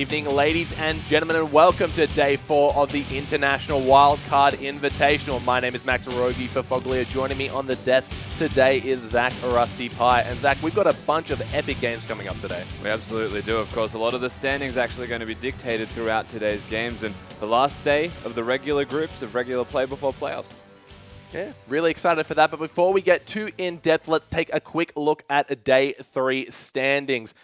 evening, ladies and gentlemen, and welcome to Day 4 of the International Wildcard Invitational. My name is Max Rogi for Foglia. Joining me on the desk today is Zach Rusty Pie. And Zach, we've got a bunch of epic games coming up today. We absolutely do. Of course, a lot of the standings actually going to be dictated throughout today's games, and the last day of the regular groups of regular play before playoffs. Yeah, really excited for that. But before we get too in-depth, let's take a quick look at Day 3 standings.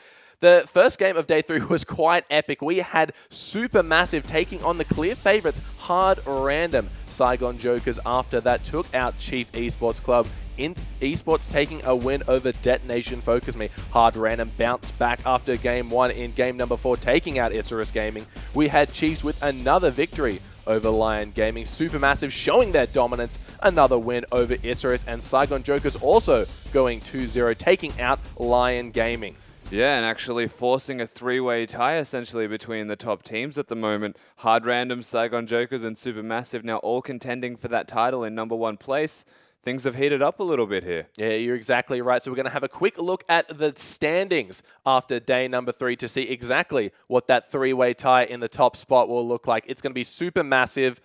The first game of Day 3 was quite epic. We had Supermassive taking on the clear favorites, Hard Random. Saigon Jokers after that took out Chief Esports Club. Int Esports taking a win over Detonation Focus Me. Hard Random bounced back after Game 1 in Game number 4, taking out Isurus Gaming. We had Chiefs with another victory over Lion Gaming. Supermassive showing their dominance. Another win over Isurus, and Saigon Jokers also going 2-0, taking out Lion Gaming. Yeah, and actually forcing a three-way tie essentially between the top teams at the moment. Hard Random, Saigon Jokers, and Supermassive now all contending for that title in #1 place. Things have heated up a little bit here. Yeah, you're exactly right. So we're going to have a quick look at the standings after day number 3 to see exactly what that three-way tie in the top spot will look like. It's going to be Supermassive,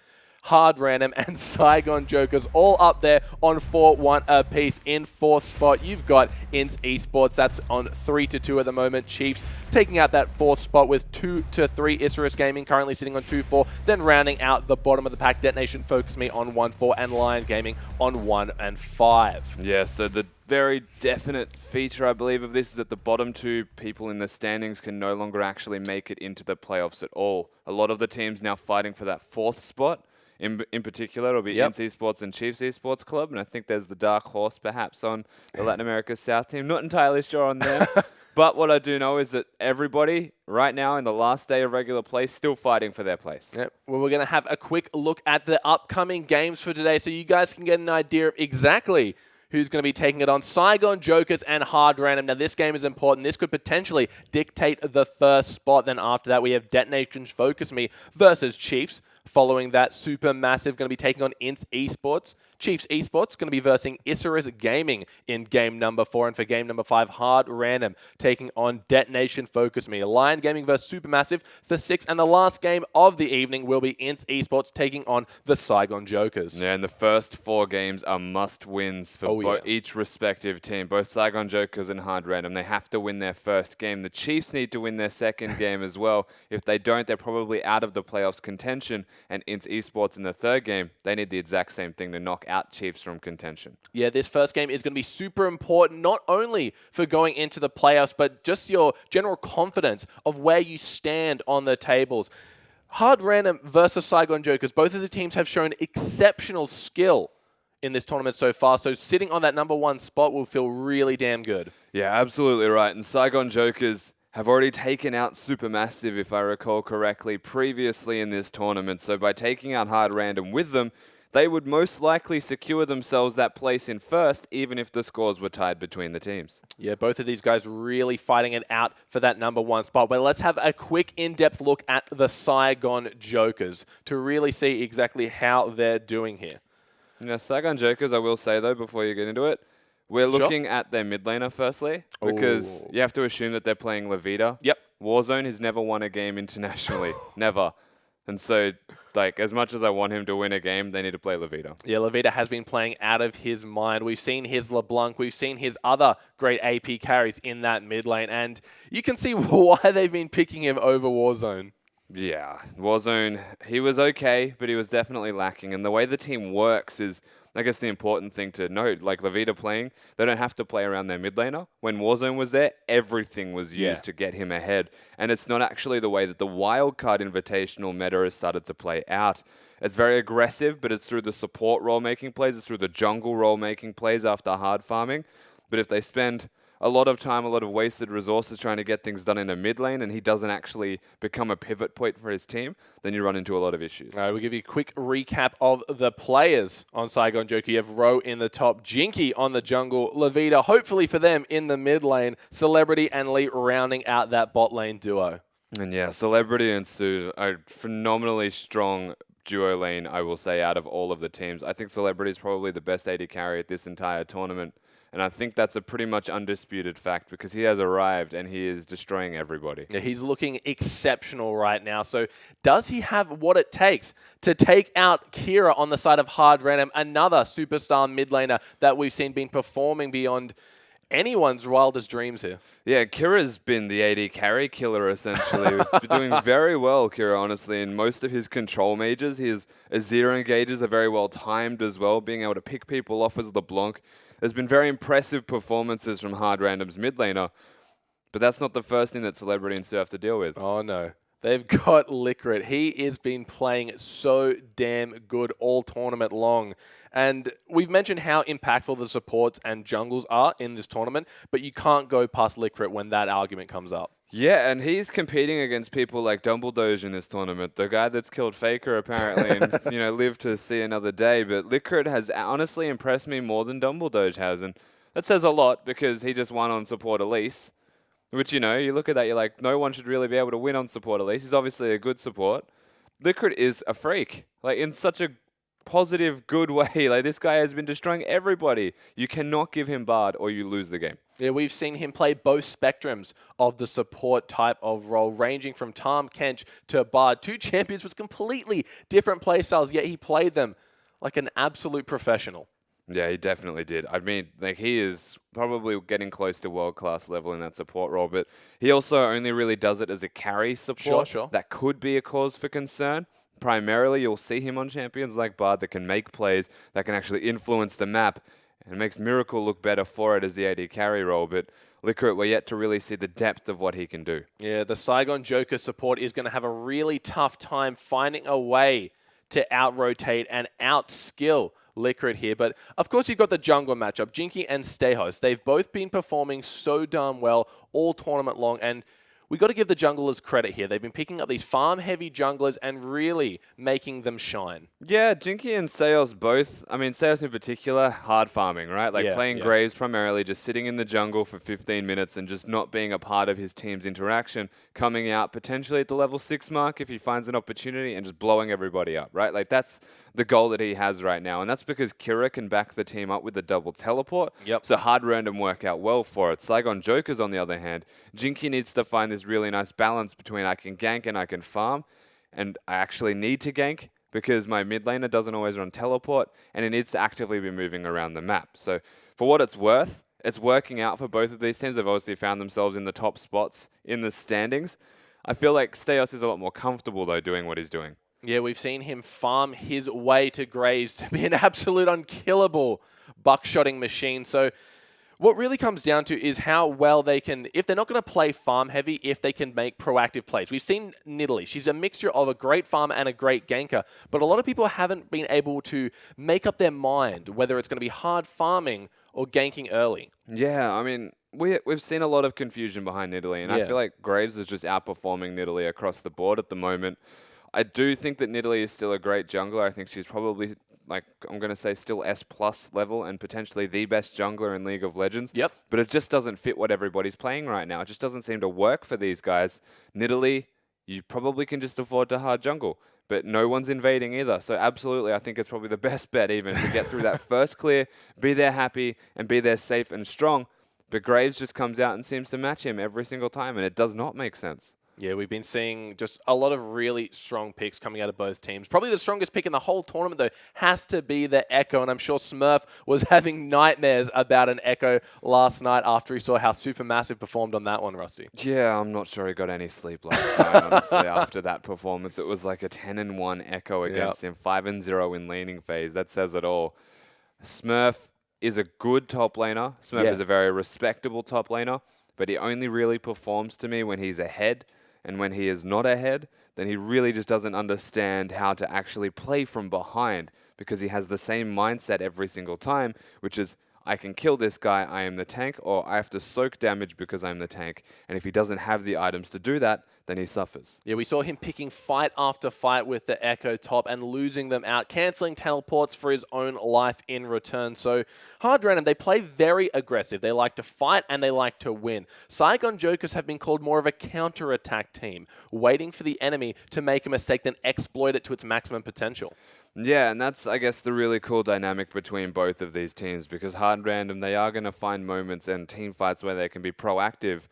Hard Random, and Saigon Jokers all up there on 4-1 apiece. In 4th spot, you've got Int Esports. That's on 3-2 at the moment. Chiefs taking out that 4th spot with 2-3. Isurus Gaming currently sitting on 2-4. Then rounding out the bottom of the pack, Detonation Focus Me on 1-4, and Lion Gaming on 1-5. Yeah, so the very definite feature, I believe, of this is that the bottom 2 people in the standings can no longer actually make it into the playoffs at all. A lot of the teams now fighting for that 4th spot. In particular, it'll be Int Esports and Chiefs Esports Club, and I think there's the dark horse perhaps on the Latin America South team. Not entirely sure on them, but what I do know is that everybody right now in the last day of regular play still fighting for their place. Yep. Well, we're going to have a quick look at the upcoming games for today so you guys can get an idea of exactly who's going to be taking it on. Saigon Jokers and Hard Random. Now, this game is important. This could potentially dictate the first spot. Then after that, we have Detonation's Focus Me versus Chiefs. Following that, Supermassive going to be taking on Int Esports. Chiefs Esports going to be versing Isurus Gaming in game number 4. And for game number 5, Hard Random taking on Detonation Focus Me. Lion Gaming versus Supermassive for 6. And the last game of the evening will be Int Esports taking on the Saigon Jokers. Yeah, and the first 4 games are must-wins for each respective team. Both Saigon Jokers and Hard Random, they have to win their first game. The Chiefs need to win their second game as well. If they don't, they're probably out of the playoffs contention. And Int Esports in the third game, they need the exact same thing to knock out Chiefs from contention. Yeah, this first game is going to be super important, not only for going into the playoffs, but just your general confidence of where you stand on the tables. Hard Random versus Saigon Jokers, both of the teams have shown exceptional skill in this tournament so far, so sitting on that #1 spot will feel really damn good. Yeah, absolutely right. And Saigon Jokers have already taken out Supermassive, if I recall correctly, previously in this tournament. So by taking out Hard Random with them, they would most likely secure themselves that place in first, even if the scores were tied between the teams. Yeah, both of these guys really fighting it out for that #1 spot. But let's have a quick in-depth look at the Saigon Jokers to really see exactly how they're doing here. Now, Saigon Jokers, I will say, though, before you get into it, we're looking at their mid laner, firstly, because you have to assume that they're playing Levita. Yep. Warzone has never won a game internationally. Never. And so, like, as much as I want him to win a game, they need to play Levita. Yeah, Levita has been playing out of his mind. We've seen his LeBlanc. We've seen his other great AP carries in that mid lane. And you can see why they've been picking him over Warzone. Yeah, Warzone, he was okay, but he was definitely lacking. And the way the team works is, I guess, the important thing to note. Like Levita playing, they don't have to play around their mid laner. When Warzone was there, everything was used to get him ahead. And it's not actually the way that the Wildcard Invitational meta has started to play out. It's very aggressive, but it's through the support role-making plays. It's through the jungle role-making plays after hard farming. But if they spend a lot of time, a lot of wasted resources trying to get things done in a mid lane, and he doesn't actually become a pivot point for his team, then you run into a lot of issues. All right, we'll give you a quick recap of the players on Saigon Joker. You have Ro in the top, Jinky on the jungle, Levita, hopefully for them, in the mid lane, Celebrity and Lee rounding out that bot lane duo. And yeah, Celebrity and Stu are phenomenally strong duo lane, I will say, out of all of the teams. I think Celebrity is probably the best AD carry at this entire tournament. And I think that's a pretty much undisputed fact because he has arrived and he is destroying everybody. Yeah, he's looking exceptional right now. So does he have what it takes to take out Kira on the side of Hard Random, another superstar mid laner that we've seen been performing beyond anyone's wildest dreams here? Yeah, Kira's been the AD carry killer, essentially. He's been doing very well, Kira, honestly. In most of his control majors, his Azir engages are very well timed as well, being able to pick people off as LeBlanc. There's been very impressive performances from Hard Random's mid laner, but that's not the first thing that Celebrity and Sue have to deal with. Oh, no. They've got Liquid. He has been playing so damn good all tournament long. And we've mentioned how impactful the supports and jungles are in this tournament, but you can't go past Liquid when that argument comes up. Yeah, and he's competing against people like Dumbledore in this tournament, the guy that's killed Faker apparently and lived to see another day. But Liquid has honestly impressed me more than Dumbledore has, and that says a lot because he just won on support Elise. Which, you look at that, you're like, no one should really be able to win on support at least. He's obviously a good support. Liquid is a freak, like in such a positive, good way. Like this guy has been destroying everybody. You cannot give him Bard or you lose the game. Yeah, we've seen him play both spectrums of the support type of role, ranging from Tahm Kench to Bard. Two champions with completely different playstyles, yet he played them like an absolute professional. Yeah, he definitely did. I mean, like he is probably getting close to world-class level in that support role, but he also only really does it as a carry support. Sure. That could be a cause for concern. Primarily, you'll see him on champions like Bard that can make plays, that can actually influence the map, and it makes Miracle look better for it as the AD carry role, but Liquid, we're yet to really see the depth of what he can do. Yeah, the Saigon Joker support is going to have a really tough time finding a way to out-rotate and out-skill Liquid here. But of course, you've got the jungle matchup, Jinky and Stayhost. They've both been performing so darn well all tournament long, and we got to give the junglers credit here. They've been picking up these farm-heavy junglers and really making them shine. Yeah, Jinky and Seos both. I mean, Seos in particular, hard farming, right? Like playing Graves primarily, just sitting in the jungle for 15 minutes and just not being a part of his team's interaction, coming out potentially at the level 6 mark if he finds an opportunity and just blowing everybody up, right? Like that's the goal that he has right now. And that's because Kira can back the team up with the double teleport. Yep. So hard random work out well for it. Saigon Jokers, on the other hand, Jinky needs to find this really nice balance between I can gank and I can farm. And I actually need to gank because my mid laner doesn't always run teleport and it needs to actively be moving around the map. So for what it's worth, it's working out for both of these teams. They've obviously found themselves in the top spots in the standings. I feel like Steos is a lot more comfortable, though, doing what he's doing. Yeah, we've seen him farm his way to Graves to be an absolute unkillable buckshotting machine. So what really comes down to is how well they can, if they're not going to play farm heavy, if they can make proactive plays. We've seen Nidalee. She's a mixture of a great farmer and a great ganker, but a lot of people haven't been able to make up their mind whether it's going to be hard farming or ganking early. Yeah, I mean, we've seen a lot of confusion behind Nidalee, and I feel like Graves is just outperforming Nidalee across the board at the moment. I do think that Nidalee is still a great jungler. I think she's probably, like, I'm going to say still S+ level and potentially the best jungler in League of Legends. Yep. But it just doesn't fit what everybody's playing right now. It just doesn't seem to work for these guys. Nidalee, you probably can just afford to hard jungle, but no one's invading either. So absolutely, I think it's probably the best bet even to get through that first clear, be there happy, and be there safe and strong. But Graves just comes out and seems to match him every single time, and it does not make sense. Yeah, we've been seeing just a lot of really strong picks coming out of both teams. Probably the strongest pick in the whole tournament, though, has to be the Echo. And I'm sure Smurf was having nightmares about an Echo last night after he saw how Supermassive performed on that one, Rusty. Yeah, I'm not sure he got any sleep last night, honestly, after that performance. It was like a 10-1 Echo against him, 5-0 in laning phase. That says it all. Smurf is a good top laner. Smurf is a very respectable top laner, but he only really performs to me when he's ahead. And when he is not ahead, then he really just doesn't understand how to actually play from behind because he has the same mindset every single time, which is, I can kill this guy, I am the tank, or I have to soak damage because I'm the tank. And if he doesn't have the items to do that, then he suffers. Yeah, we saw him picking fight after fight with the Echo top and losing them out, cancelling teleports for his own life in return. So Hard Random, they play very aggressive. They like to fight and they like to win. Saigon Jokers have been called more of a counter-attack team, waiting for the enemy to make a mistake, then exploit it to its maximum potential. Yeah, and that's, I guess, the really cool dynamic between both of these teams, because Hard Random, they are going to find moments and team fights where they can be proactive.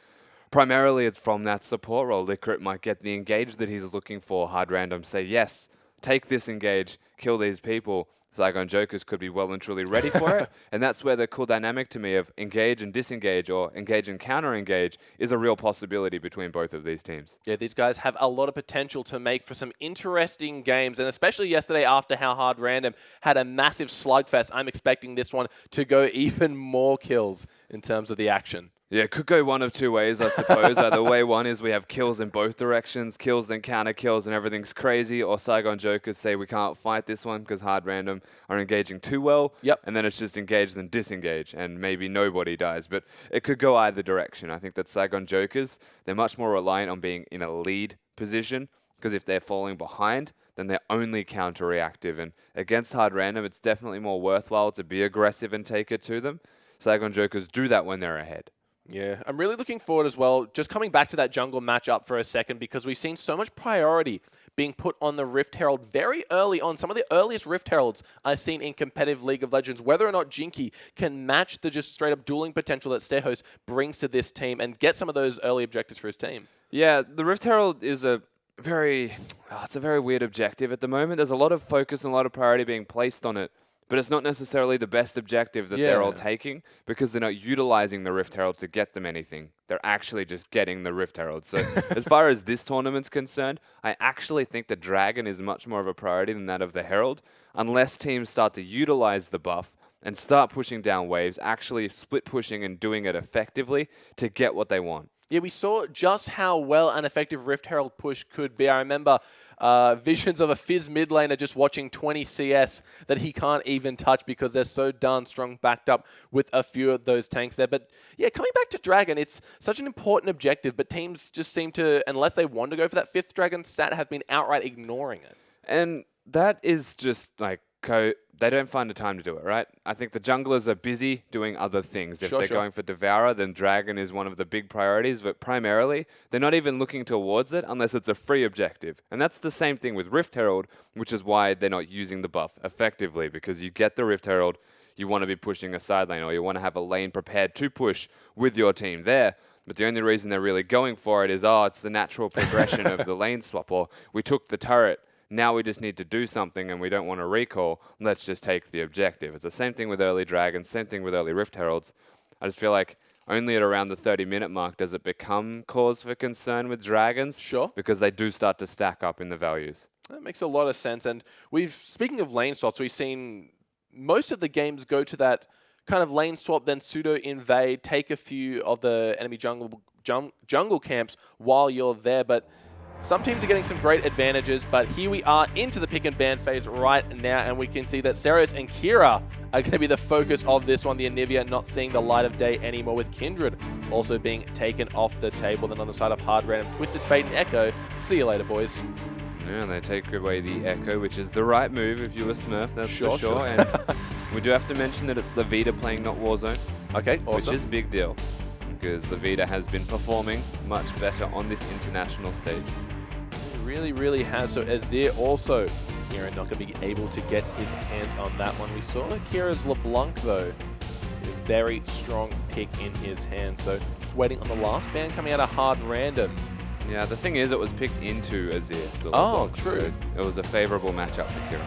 Primarily, it's from that support role. Licorice might get the engage that he's looking for. Hard Random say, yes, take this engage, kill these people. Saigon Jokers could be well and truly ready for it. And that's where the cool dynamic to me of engage and disengage, or engage and counter-engage, is a real possibility between both of these teams. Yeah, these guys have a lot of potential to make for some interesting games, and especially yesterday after how Hard Random had a massive slugfest, I'm expecting this one to go even more kills in terms of the action. Yeah, it could go one of two ways, I suppose. Either way one is we have kills in both directions, kills then counter kills and everything's crazy, or Saigon Jokers say we can't fight this one because Hard Random are engaging too well, and then it's just engage then disengage, and maybe nobody dies. But it could go either direction. I think that Saigon Jokers, they're much more reliant on being in a lead position, because if they're falling behind, then they're only counter-reactive. And against Hard Random, it's definitely more worthwhile to be aggressive and take it to them. Saigon Jokers do that when they're ahead. Yeah, I'm really looking forward as well, just coming back to that jungle matchup for a second, because we've seen so much priority being put on the Rift Herald very early on. Some of the earliest Rift Heralds I've seen in competitive League of Legends, whether or not Jinky can match the just straight-up dueling potential that Stehos brings to this team and get some of those early objectives for his team. Yeah, the Rift Herald is it's a very weird objective at the moment. There's a lot of focus and a lot of priority being placed on it. But it's not necessarily the best objective that they're all taking, because they're not utilizing the Rift Herald to get them anything. They're actually just getting the Rift Herald. So as far as this tournament's concerned, I actually think the Dragon is much more of a priority than that of the Herald, unless teams start to utilize the buff and start pushing down waves, actually split pushing and doing it effectively to get what they want. Yeah, we saw just how well an effective Rift Herald push could be. I remember visions of a Fizz mid laner just watching 20 CS that he can't even touch because they're so darn strong, backed up with a few of those tanks there. But yeah, coming back to Dragon, it's such an important objective, but teams just seem to, unless they want to go for that 5th Dragon stat, have been outright ignoring it. And that is just like, they don't find the time to do it, right? I think the junglers are busy doing other things. If they're going for Devourer, then Dragon is one of the big priorities, but primarily, they're not even looking towards it unless it's a free objective. And that's the same thing with Rift Herald, which is why they're not using the buff effectively, because you get the Rift Herald, you want to be pushing a side lane, or you want to have a lane prepared to push with your team there. But the only reason they're really going for it is, it's the natural progression of the lane swap, or we took the turret, now we just need to do something and we don't want to recall. Let's just take the objective. It's the same thing with early Dragons, same thing with early Rift Heralds. I just feel like only at around the 30-minute mark does it become cause for concern with Dragons. Sure. Because they do start to stack up in the values. That makes a lot of sense. And speaking of lane swaps, we've seen most of the games go to that kind of lane swap, then pseudo invade, take a few of the enemy jungle camps while you're there. But some teams are getting some great advantages, but here we are into the pick and ban phase right now, and we can see that Steros and Kira are going to be the focus of this one. The Anivia not seeing the light of day anymore, with Kindred also being taken off the table. Then on the side of Hard Random, Twisted Fate and Echo. See you later, boys. Yeah, and they take away the Echo, which is the right move if you're a Smurf, that's for sure. And we do have to mention that it's Levita playing, not Warzone. Okay, awesome. Which is a big deal, because Levita has been performing much better on this international stage. Really, really has. So Azir also, Kira not going to be able to get his hands on that one. We saw Kira's LeBlanc, though, a very strong pick in his hand. So just waiting on the last ban coming out of Hard Random. Yeah, the thing is, it was picked into Azir. Oh, true. So it was a favorable matchup for Kira.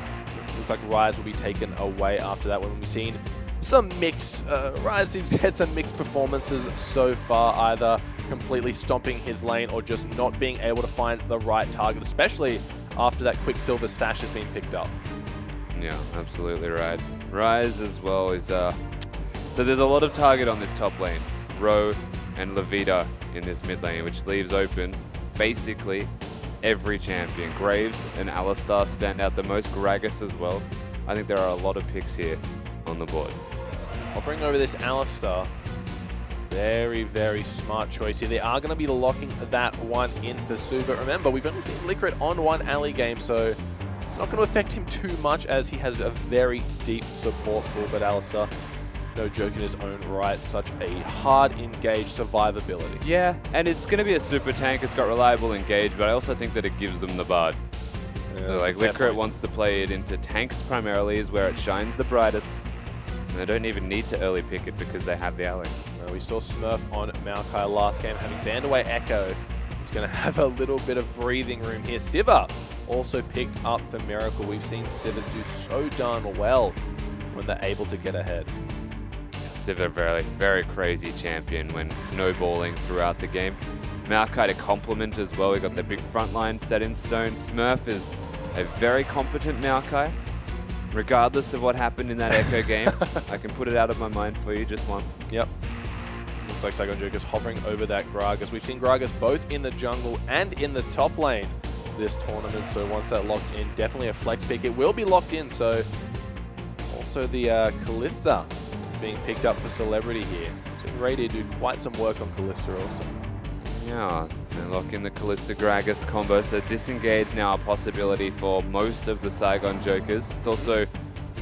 Looks like Ryze will be taken away after that one. We've seen some mixed, Ryze has had some mixed performances so far, either completely stomping his lane or just not being able to find the right target, especially after that Quicksilver Sash has been picked up. Yeah, absolutely right. Ryze as well is, so there's a lot of target on this top lane. Ro and Levita in this mid lane, which leaves open basically every champion. Graves and Alistar stand out the most, Gragas as well. I think there are a lot of picks here on the board. I'll bring over this Alistar. Very, very smart choice here. They are going to be locking that one in for Su, but remember, we've only seen Licorice on one alley game, so it's not going to affect him too much as he has a very deep support pool, but Alistar, no joke in his own right, such a hard engaged survivability. Yeah, and it's going to be a super tank. It's got reliable engage, but I also think that it gives them the bard. So, like, Licorice wants to play it into tanks primarily, is where it shines the brightest. And they don't even need to early pick it because they have the alley. We saw Smurf on Maokai last game having banned away Echo. He's going to have a little bit of breathing room here. Siva also picked up for Miracle. We've seen Sivas do so darn well when they're able to get ahead. Siva, very, very crazy champion when snowballing throughout the game. Maokai to complement as well. We got the big front line set in stone. Smurf is a very competent Maokai. Regardless of what happened in that Echo game, I can put it out of my mind for you just once. Yep. Looks like Saigon Joker's hovering over that Gragas. We've seen Gragas both in the jungle and in the top lane this tournament, so once that locked in, definitely a flex pick. It will be locked in, so also the Kalista being picked up for Celebrity here. So ready to do quite some work on Kalista also. Yeah, and lock in the Kalista Gragas combo, so disengage now a possibility for most of the Saigon Jokers. It's also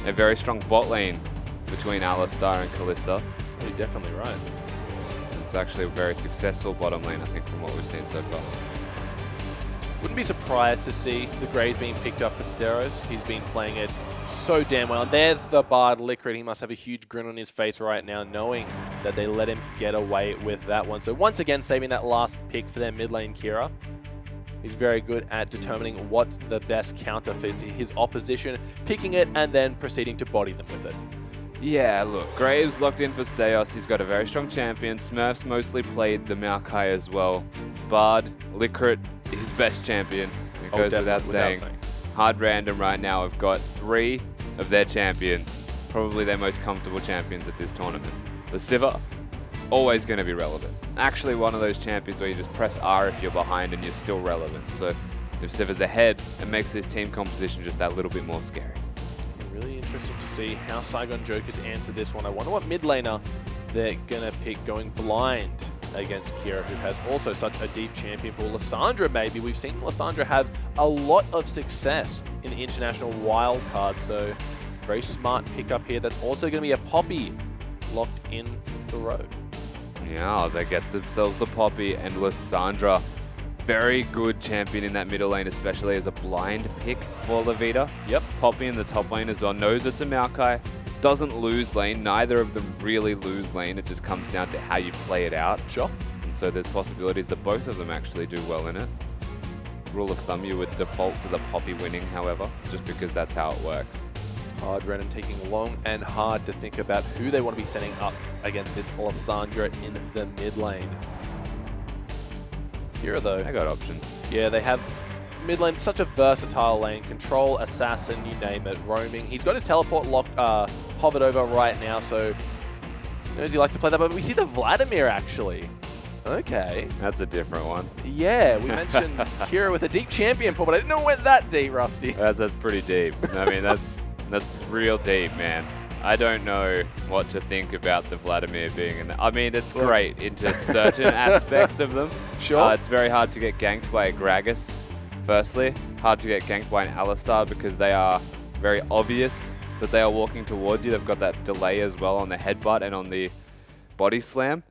a very strong bot lane between Alistar and Kalista. You're definitely right. It's actually a very successful bottom lane, I think, from what we've seen so far. Wouldn't be surprised to see the Graves being picked up for Steros. He's been playing it so damn well. And there's the Bard Licorice. He must have a huge grin on his face right now, knowing that they let him get away with that one. So once again, saving that last pick for their mid lane Kira. He's very good at determining what's the best counter for his opposition, picking it, and then proceeding to body them with it. Yeah, look, Graves locked in for Steos. He's got a very strong champion. Smurfs mostly played the Maokai as well. Bard, Licorice, his best champion. It goes without saying. Hard Random right now have got 3 of their champions, probably their most comfortable champions at this tournament. The Siva, always going to be relevant. Actually one of those champions where you just press R if you're behind and you're still relevant. So if Siva's ahead, it makes this team composition just that little bit more scary. Really interesting to see how Saigon Jokers answer this one. I wonder what mid laner they're going to pick going blind against Kira, who has also such a deep champion pool. Lissandra, maybe. We've seen Lissandra have a lot of success in international wildcards, so very smart pickup here. That's also going to be a Poppy locked in the road. Yeah, they get themselves the Poppy and Lissandra. Very good champion in that middle lane, especially as a blind pick for Levita. Yep, Poppy in the top lane as well. Knows it's a Maokai. Doesn't lose lane. Neither of them really lose lane. It just comes down to how you play it out. Sure. And so there's possibilities that both of them actually do well in it. Rule of thumb, you would default to the Poppy winning, however, just because that's how it works. Hard Random taking long and hard to think about who they want to be setting up against this Lissandra in the mid lane. Kira, though. They got options. Yeah, they have mid lane, such a versatile lane. Control, assassin, you name it, roaming. He's got his teleport hovered over right now, so he knows he likes to play that. But we see the Vladimir, actually. Okay. That's a different one. Yeah, we mentioned Kira with a deep champion pool, but I didn't know it went that deep, Rusty. That's pretty deep. I mean, that's real deep, man. I don't know what to think about the Vladimir being in there. I mean, it's great into certain aspects of them. Sure. It's very hard to get ganked by a Gragas, firstly. Hard to get ganked by an Alistar because they are very obvious that they are walking towards you. They've got that delay as well on the headbutt and on the body slam.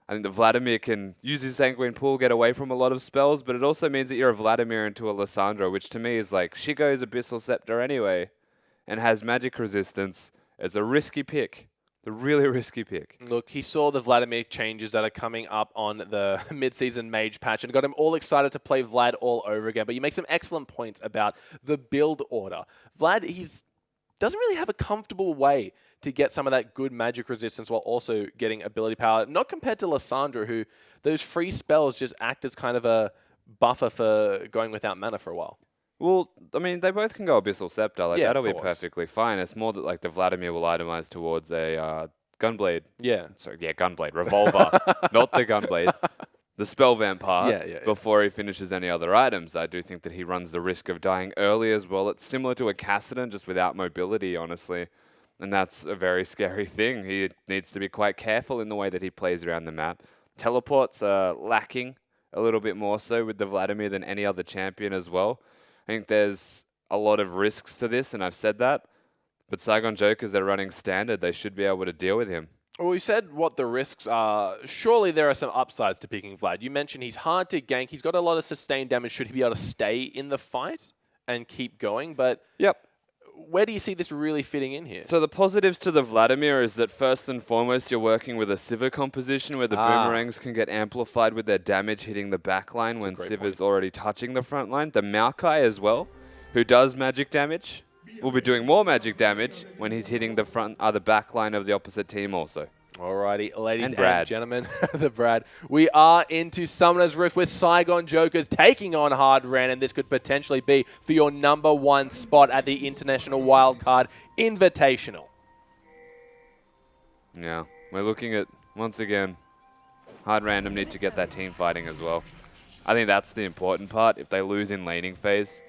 I think the Vladimir can use his Sanguine Pool, get away from a lot of spells, but it also means that you're a Vladimir into a Lissandra, which to me is like, she goes Abyssal Scepter anyway and has magic resistance. It's a risky pick. A really risky pick. Look, he saw the Vladimir changes that are coming up on the mid-season Mage patch and got him all excited to play Vlad all over again. But you make some excellent points about the build order. Vlad, doesn't really have a comfortable way to get some of that good magic resistance while also getting ability power. Not compared to Lissandra, who those free spells just act as kind of a buffer for going without mana for a while. Well, I mean, they both can go Abyssal Scepter. Like, yeah, that'll be perfectly fine. It's more that, like, the Vladimir will itemize towards a Gunblade. Yeah. Sorry, yeah, Gunblade. Revolver. Not the Gunblade. The Spell Vampire. Before he finishes any other items. I do think that he runs the risk of dying early as well. It's similar to a Cassidon, just without mobility, honestly. And that's a very scary thing. He needs to be quite careful in the way that he plays around the map. Teleports are lacking a little bit more so with the Vladimir than any other champion as well. I think there's a lot of risks to this, and I've said that. But Saigon Jokers are running standard. They should be able to deal with him. Well, we said what the risks are. Surely there are some upsides to picking Vlad. You mentioned he's hard to gank. He's got a lot of sustained damage. Should he be able to stay in the fight and keep going? But Yep. where do you see this really fitting in here? So the positives to the Vladimir is that first and foremost, you're working with a Sivir composition where the boomerangs can get amplified with their damage hitting the back line when Sivir's already touching the front line. The Maokai as well, who does magic damage, will be doing more magic damage when he's hitting the back line of the opposite team also. Alrighty, ladies And Brad. and gentlemen, the Brad. We are into Summoner's Rift with Saigon Jokers taking on Hard Ran, and this could potentially be for your #1 spot at the International Wildcard Invitational. Yeah, we're looking at, once again, Hard Random need to get that team fighting as well. I think that's the important part. If they lose in laning phase,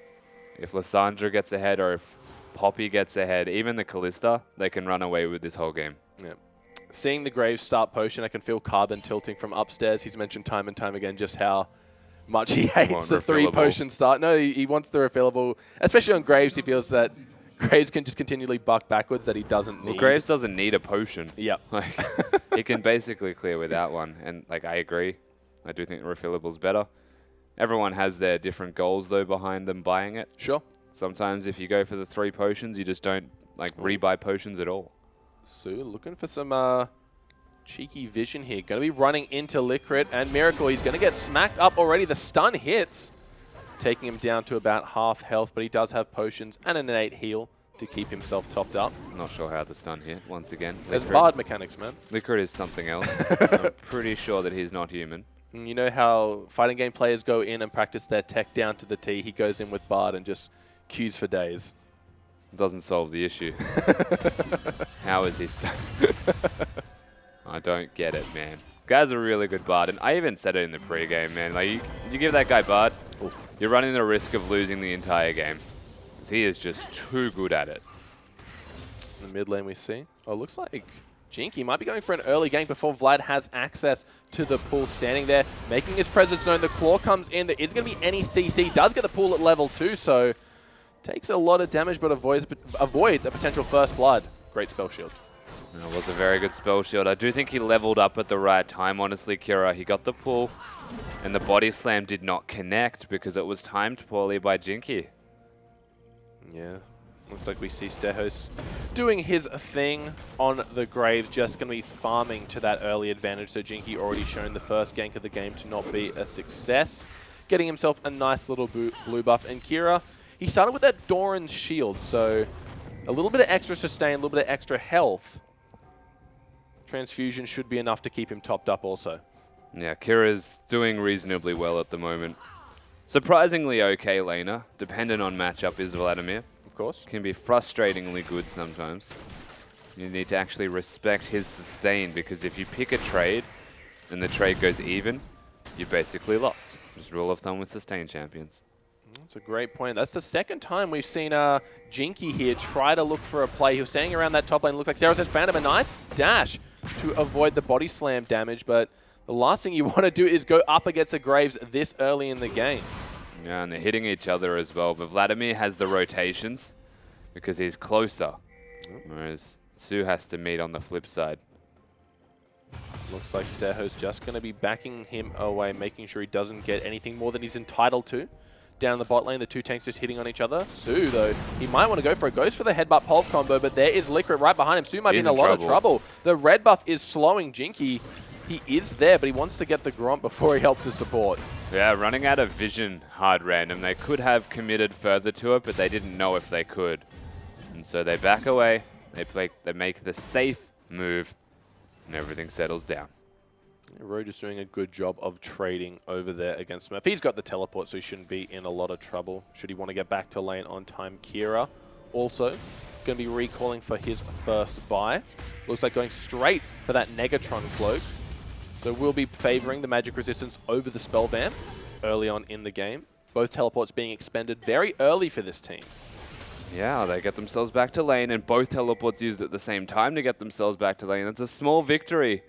if Lysandra gets ahead or if Poppy gets ahead, even the Callista, they can run away with this whole game. Yeah. Seeing the Graves start potion, I can feel Carbon tilting from upstairs. He's mentioned time and time again just how much he hates the 3 potion start. No, he wants the refillable, especially on Graves. He feels that Graves can just continually buck backwards that he doesn't need. Well, Graves doesn't need a potion. Yep. Like, he can basically clear without one. And like, I agree. I do think refillable's better. Everyone has their different goals though behind them buying it. Sure. Sometimes if you go for the 3 potions, you just don't like rebuy potions at all. Sue looking for some cheeky vision here. Going to be running into Licrit and Miracle. He's going to get smacked up already. The stun hits, taking him down to about half health, but he does have potions and an innate heal to keep himself topped up. Not sure how the stun hit, once again. There's Bard mechanics, man. Licrit is something else. I'm pretty sure that he's not human. And you know how fighting game players go in and practice their tech down to the T. He goes in with Bard and just queues for days. Doesn't solve the issue. How is he I don't get it, man. Guy's a really good Bard, and I even said it in the pre-game, man. Like, you give that guy Bard, you're running the risk of losing the entire game. 'Cause he is just too good at it. In the mid lane we see. Oh, looks like Jinky might be going for an early gank before Vlad has access to the pool, standing there, making his presence known. The claw comes in. There is going to be any CC. Does get the pool at level 2, so takes a lot of damage, but avoids a potential first blood. Great spell shield. That was a very good spell shield. I do think he leveled up at the right time, honestly, Kira. He got the pull, and the body slam did not connect because it was timed poorly by Jinky. Yeah. Looks like we see Stehos doing his thing on the Graves, just going to be farming to that early advantage. So Jinky already shown the first gank of the game to not be a success, getting himself a nice little blue buff. And Kira, he started with that Doran's shield, so a little bit of extra sustain, a little bit of extra health. Transfusion should be enough to keep him topped up also. Yeah, Kira's doing reasonably well at the moment. Surprisingly okay laner, dependent on matchup, is Vladimir. Of course. Can be frustratingly good sometimes. You need to actually respect his sustain, because if you pick a trade and the trade goes even, you basically lost. Just rule of thumb with sustain champions. That's a great point. That's the second time we've seen Jinky here try to look for a play. He was standing around that top lane. Looks like Sarah has found him a nice dash to avoid the body slam damage, but the last thing you want to do is go up against the Graves this early in the game. Yeah, and they're hitting each other as well. But Vladimir has the rotations because he's closer, whereas Sue has to meet on the flip side. Looks like Steho's just going to be backing him away, making sure he doesn't get anything more than he's entitled to. Down in the bot lane, the two tanks just hitting on each other. Sue, though, he might want to go for it. Goes for the headbutt pulse combo, but there is Licorice right behind him. Sue might be in a lot of trouble. The red buff is slowing Jinky. He is there, but he wants to get the Gromp before he helps his support. Yeah, running out of vision hard random. They could have committed further to it, but they didn't know if they could. And so they back away. They make the safe move, and everything settles down. Rogue just doing a good job of trading over there against Smurf. He's got the teleport, so he shouldn't be in a lot of trouble should he want to get back to lane on time. Kira also going to be recalling for his first buy. Looks like going straight for that Negatron cloak. So we'll be favoring the magic resistance over the spell vamp early on in the game. Both teleports being expended very early for this team. Yeah, they get themselves back to lane, and both teleports used at the same time to get themselves back to lane. That's a small victory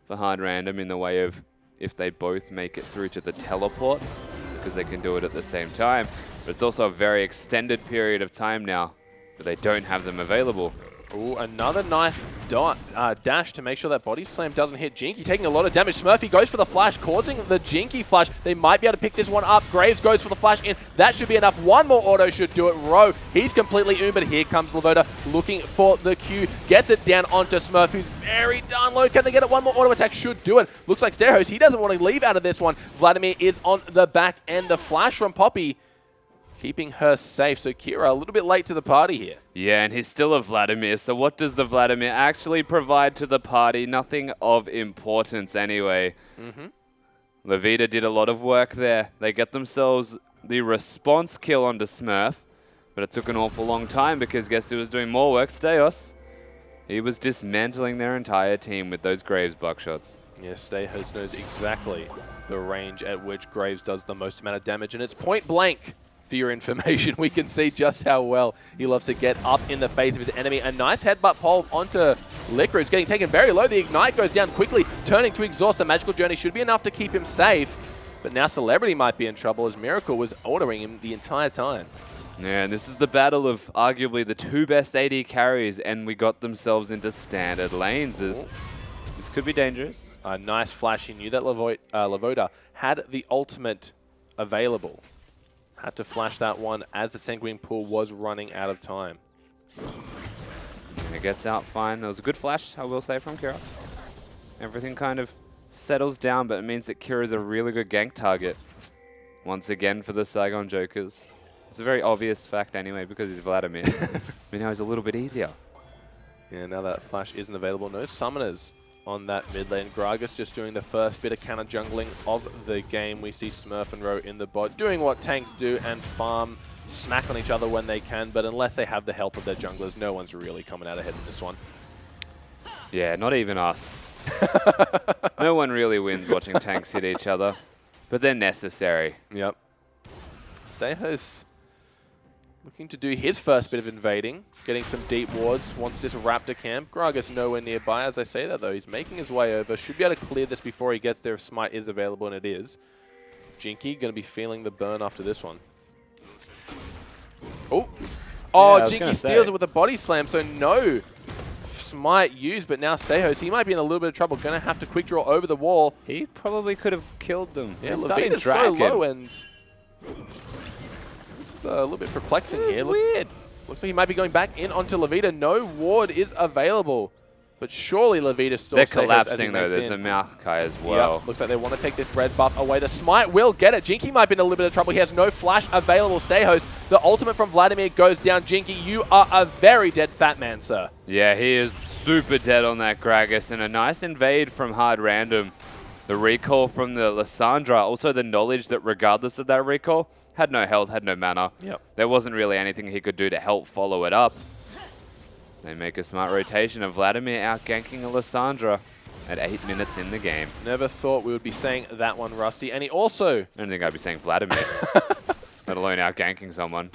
for Hard Random in the way of if they both make it through to the teleports, because they can do it at the same time. But it's also a very extended period of time now that they don't have them available. Ooh, another nice dash to make sure that body slam doesn't hit Jinky, taking a lot of damage. Smurfy goes for the flash, causing the Jinky flash. They might be able to pick this one up. Graves goes for the flash in. That should be enough. One more auto should do it. Rowe, he's completely owned, but here comes Lavoda looking for the Q. Gets it down onto Smurf, who's very darn low. Can they get it? One more auto attack should do it. Looks like Sterhos, he doesn't want to leave out of this one. Vladimir is on the back end. The flash from Poppy keeping her safe. So Kira a little bit late to the party here. Yeah, and he's still a Vladimir. So what does the Vladimir actually provide to the party? Nothing of importance anyway. Levita did a lot of work there. They get themselves the response kill onto Smurf, but it took an awful long time because guess who was doing more work? Steos. He was dismantling their entire team with those Graves buckshots. Yeah, Steos knows exactly the range at which Graves does the most amount of damage, and it's point blank. For your information, we can see just how well he loves to get up in the face of his enemy. A nice headbutt pole onto Liquor. It's getting taken very low. The Ignite goes down quickly, turning to exhaust. The Magical Journey should be enough to keep him safe. But now Celebrity might be in trouble as Miracle was ordering him the entire time. Yeah, and this is the battle of arguably the two best AD carries, and we got themselves into standard lanes. This could be dangerous. A nice flash. He knew that Lavoda had the ultimate available. Had to flash that one as the Sanguine Pool was running out of time. It gets out fine. That was a good flash, I will say, from Kira. Everything kind of settles down, but it means that Kira is a really good gank target. Once again for the Saigon Jokers. It's a very obvious fact anyway because he's Vladimir. But now he's a little bit easier. Yeah, now that flash isn't available. No summoners on that mid lane. Gragas just doing the first bit of counter jungling of the game. We see Smurf and Rowe in the bot doing what tanks do and farm, smack on each other when they can, but unless they have the help of their junglers, no one's really coming out ahead in this one. Yeah, not even us. No one really wins watching tanks hit each other, but they're necessary. Yep. Stehos looking to do his first bit of invading, getting some deep wards, wants this Raptor camp. Gragas nowhere nearby. As I say that though, he's making his way over. Should be able to clear this before he gets there if Smite is available, and it is. Jinky going to be feeling the burn after this one. Oh, Yeah, Jinky steals it with a body slam, so no Smite used, but now Stehos, he might be in a little bit of trouble. Going to have to quick draw over the wall. He probably could have killed them. Yeah, Levita's so low and a little bit perplexing here. Looks like he might be going back in onto Levita. No ward is available, but surely Levita still. They're collapsing though. There's a Maokai as well. Yep. Looks like they want to take this red buff away. The Smite will get it. Jinky might be in a little bit of trouble. He has no flash available. Stehos. The ultimate from Vladimir goes down. Jinky, you are a very dead fat man, sir. Yeah, he is super dead on that Gragas, and a nice invade from Hard Random. The recall from the Lissandra, also the knowledge that regardless of that recall, had no health, had no mana. Yep. There wasn't really anything he could do to help follow it up. They make a smart rotation of Vladimir out-ganking a Lissandra at 8 minutes in the game. Never thought we would be saying that one, Rusty. And he also... I don't think I'd be saying Vladimir, let alone out-ganking someone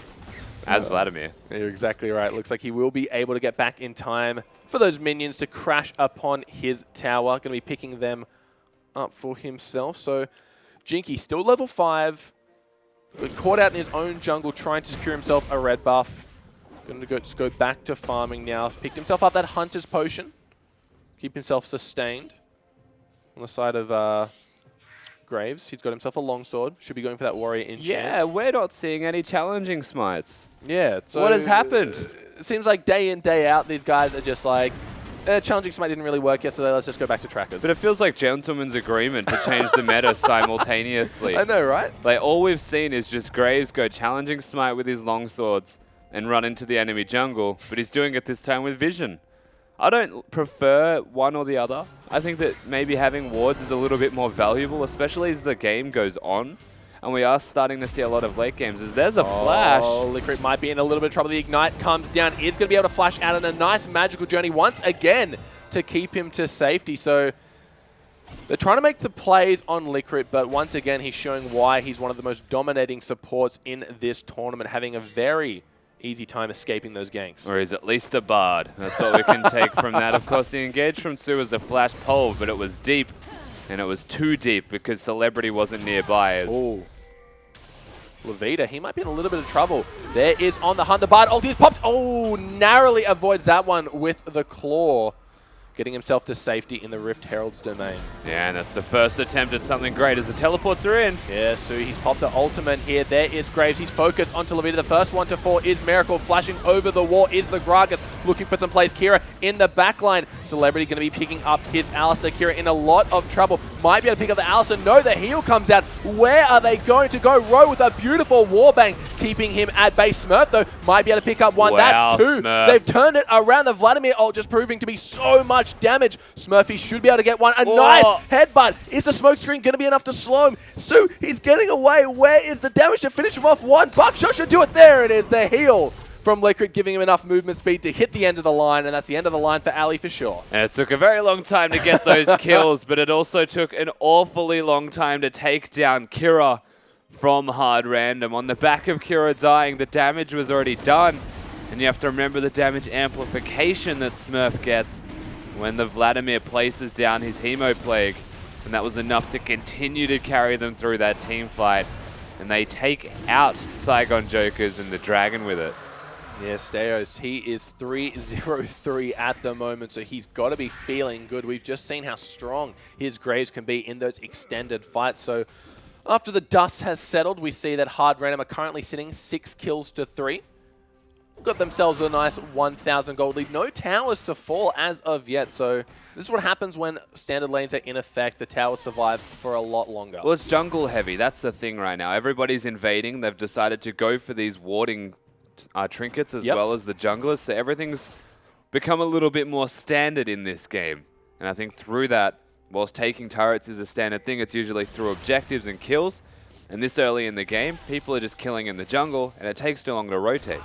as Vladimir. You're exactly right. Looks like he will be able to get back in time for those minions to crash upon his tower. Going to be picking them up for himself. So Jinky still level 5. But caught out in his own jungle trying to secure himself a red buff. Going to just go back to farming now. Picked himself up that Hunter's Potion. Keep himself sustained. On the side of Graves, he's got himself a longsword. Should be going for that warrior enchant. Yeah, we're not seeing any challenging smites. Yeah. So what has happened? It seems like day in, day out, these guys are just like, challenging smite didn't really work yesterday, let's just go back to trackers. But it feels like gentleman's agreement to change the meta simultaneously. I know, right? Like, all we've seen is just Graves go challenging smite with his longswords and run into the enemy jungle, but he's doing it this time with vision. I don't prefer one or the other. I think that maybe having wards is a little bit more valuable, especially as the game goes on. And we are starting to see a lot of late games. As there's a flash. Oh, Licorice might be in a little bit of trouble. The Ignite comes down. It's going to be able to flash out in a nice magical journey once again to keep him to safety. So they're trying to make the plays on Licorice, but once again, he's showing why he's one of the most dominating supports in this tournament, having a very easy time escaping those ganks. Or he's at least a bard. That's what we can take from that. Of course, the engage from Su was a flash pole, but it was deep. And it was too deep because Celebrity wasn't nearby. Oh. Levita, he might be in a little bit of trouble. There is on the hunt. The Bard ulti is popped. Oh, narrowly avoids that one with the claw. Getting himself to safety in the Rift Herald's domain. Yeah, and that's the first attempt at something great as the teleports are in. Yeah, so he's popped the ultimate here. There is Graves. He's focused onto Levita. The first one to fall is Miracle. Flashing over the wall is the Gragas. Looking for some plays. Kira in the backline. Celebrity going to be picking up his Alistair. Kira in a lot of trouble. Might be able to pick up the Alistair. No, the heal comes out. Where are they going to go? Row with a beautiful warbang, keeping him at base. Smurf, though, might be able to pick up one. Wow, that's two. Smurf. They've turned it around. The Vladimir ult just proving to be so much damage. Smurfy should be able to get one. A nice headbutt. Is the smoke screen going to be enough to slow him? Su, he's getting away. Where is the damage to finish him off? One buckshot should do it. There it is. The heal from Liquid, giving him enough movement speed to hit the end of the line, and that's the end of the line for Ali for sure. And it took a very long time to get those kills, but it also took an awfully long time to take down Kira from hard random. On the back of Kira dying, the damage was already done, and you have to remember the damage amplification that Smurf gets when the Vladimir places down his Hemo Plague, and that was enough to continue to carry them through that team fight, and they take out Saigon Jokers and the Dragon with it. Yeah, Steos, he is 3-0-3 at the moment, so he's got to be feeling good. We've just seen how strong his Graves can be in those extended fights. So after the dust has settled, we see that Hard Random are currently sitting 6 kills to 3. Got themselves a nice 1,000 gold lead. No towers to fall as of yet, so this is what happens when standard lanes are in effect. The towers survive for a lot longer. Well, it's jungle heavy. That's the thing right now. Everybody's invading. They've decided to go for these warding trinkets as well as the junglers, so everything's become a little bit more standard in this game. And I think through that, whilst taking turrets is a standard thing, it's usually through objectives and kills. And this early in the game, people are just killing in the jungle, and it takes too long to rotate.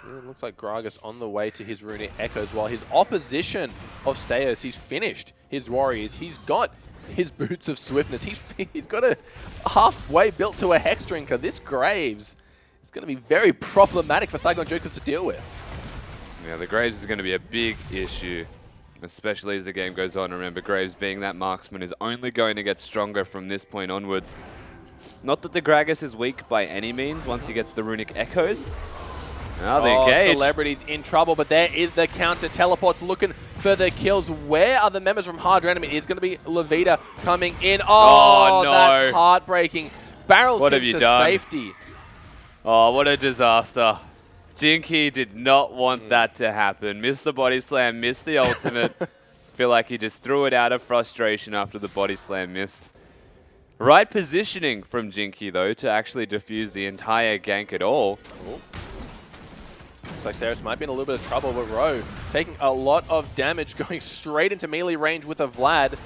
Yeah, it looks like Gragas on the way to his Runic Echoes, while his opposition of Steos, he's finished his Warriors. He's got his Boots of Swiftness. He's got a halfway built to a Hex Drinker. This Graves is going to be very problematic for Saigon Jokers to deal with. Yeah, the Graves is going to be a big issue, especially as the game goes on. Remember, Graves being that marksman is only going to get stronger from this point onwards. Not that the Gragas is weak by any means once he gets the Runic Echoes. Now they engage. Celebrity's in trouble, but there is the counter. Teleports looking for the kills. Where are the members from Hard Random? It is going to be Levita coming in. Oh, no. That's heartbreaking. Barrels him to safety. Oh, what a disaster. Jinky did not want that to happen. Missed the body slam, missed the ultimate. Feel like he just threw it out of frustration after the body slam missed. Right positioning from Jinky, though, to actually defuse the entire gank at all. Ooh. Looks like Saris might be in a little bit of trouble, but Rowe taking a lot of damage, going straight into melee range with a Vlad.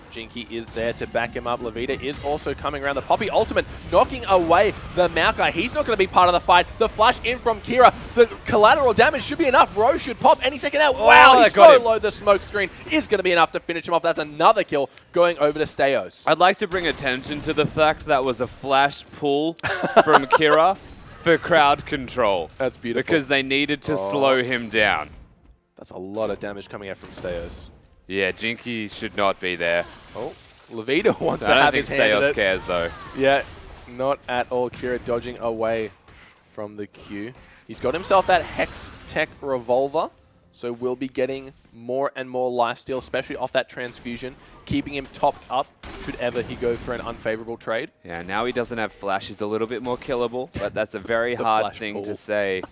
Jinky is there to back him up. Levita is also coming around. The Poppy ultimate knocking away the Maokai. He's not going to be part of the fight. The flash in from Kira. The collateral damage should be enough. Rowe should pop any second out. Wow, he's so low. The smoke screen is going to be enough to finish him off. That's another kill going over to Steos. I'd like to bring attention to the fact that was a flash pull from Kira for crowd control. That's beautiful. Because they needed to slow him down. That's a lot of damage coming out from Steos. Yeah, Jinky should not be there. Oh, Levita wants to have his hand in it. I don't think Steos cares, though. Yeah, not at all. Kira dodging away from the Q. He's got himself that Hex Tech Revolver, so we'll be getting more and more lifesteal, especially off that transfusion, keeping him topped up should ever he go for an unfavorable trade. Yeah, now he doesn't have flash. He's a little bit more killable, but that's a very hard thing to say.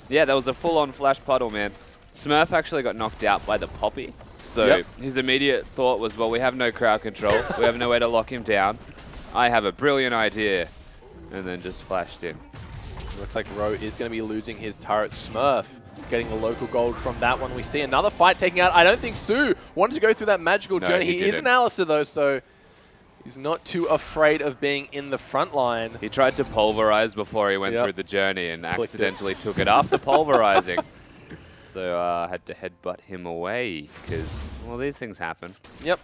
Yeah, that was a full-on flash puddle, man. Smurf actually got knocked out by the Poppy. So his immediate thought was, well, we have no crowd control. We have no way to lock him down. I have a brilliant idea. And then just flashed in. Looks like Rowe is going to be losing his turret. Smurf getting the local gold from that one. We see another fight taking out. I don't think Su wanted to go through that magical journey. He is an Alistair, though, so he's not too afraid of being in the front line. He tried to pulverize before he went through the journey and accidentally took it after pulverizing. So I had to headbutt him away because, well, these things happen. Yep.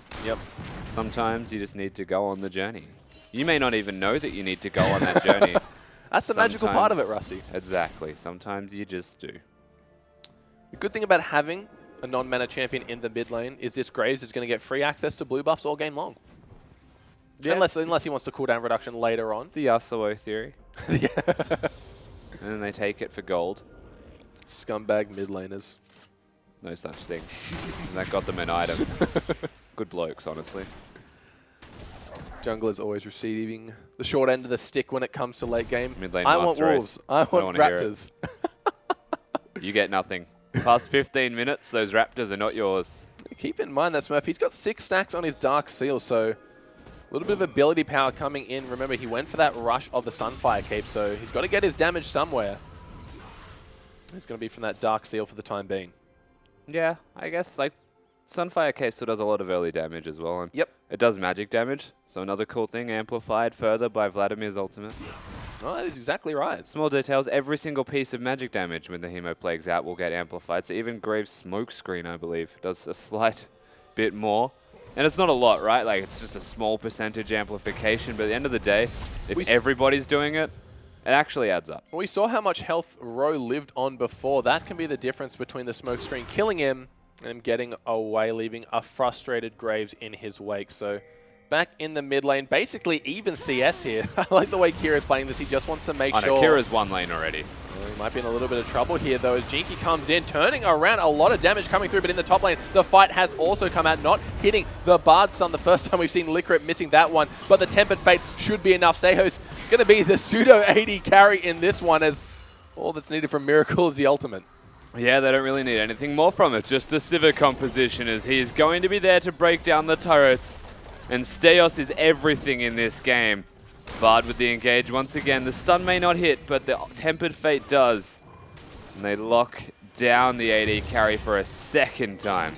Sometimes you just need to go on the journey. You may not even know that you need to go on that journey. That's the magical part of it, Rusty. Exactly. Sometimes you just do. The good thing about having a non-mana champion in the mid lane is this Graves is going to get free access to blue buffs all game long. Yeah, unless he wants to cooldown reduction later on. It's the Yasuo theory. Yeah. And then they take it for gold. Scumbag mid laners. No such thing. That got them an item. Good blokes, honestly. Junglers always receiving the short end of the stick when it comes to late game. Mid lane I want master wolves. I want raptors. You get nothing. Past 15 minutes, those raptors are not yours. Keep in mind that Smurf, he's got 6 stacks on his Dark Seal, so a little bit of ability power coming in. Remember, he went for that rush of the Sunfire Cape, so he's got to get his damage somewhere. It's going to be from that Dark Seal for the time being. Yeah, I guess like Sunfire Cape still does a lot of early damage as well. And yep. It does magic damage, so another cool thing, amplified further by Vladimir's ultimate. Oh, that is exactly right. Small details, every single piece of magic damage when the Hemo Plague's out will get amplified. So even Graves' smoke screen, I believe, does a slight bit more. And it's not a lot, right? Like, it's just a small percentage amplification. But at the end of the day, if everybody's doing it, it actually adds up. We saw how much health Ro lived on before. That can be the difference between the smoke screen killing him and him getting away, leaving a frustrated Graves in his wake. So back in the mid lane, basically even CS here. I like the way Kira's playing this. He just wants to make sure. Kira's one lane already. Well, he might be in a little bit of trouble here, though, as Jinky comes in, turning around. A lot of damage coming through, but in the top lane, the fight has also come out, not hitting the Bard stun. The first time we've seen Licorice missing that one, but the Tempered Fate should be enough. Seho's going to be the pseudo AD carry in this one, as all that's needed from Miracle is the ultimate. Yeah, they don't really need anything more from it. Just a Civic composition, as he's going to be there to break down the turrets. And Steos is everything in this game. Bard with the engage once again. The stun may not hit, but the Tempered Fate does. And they lock down the AD carry for a second time.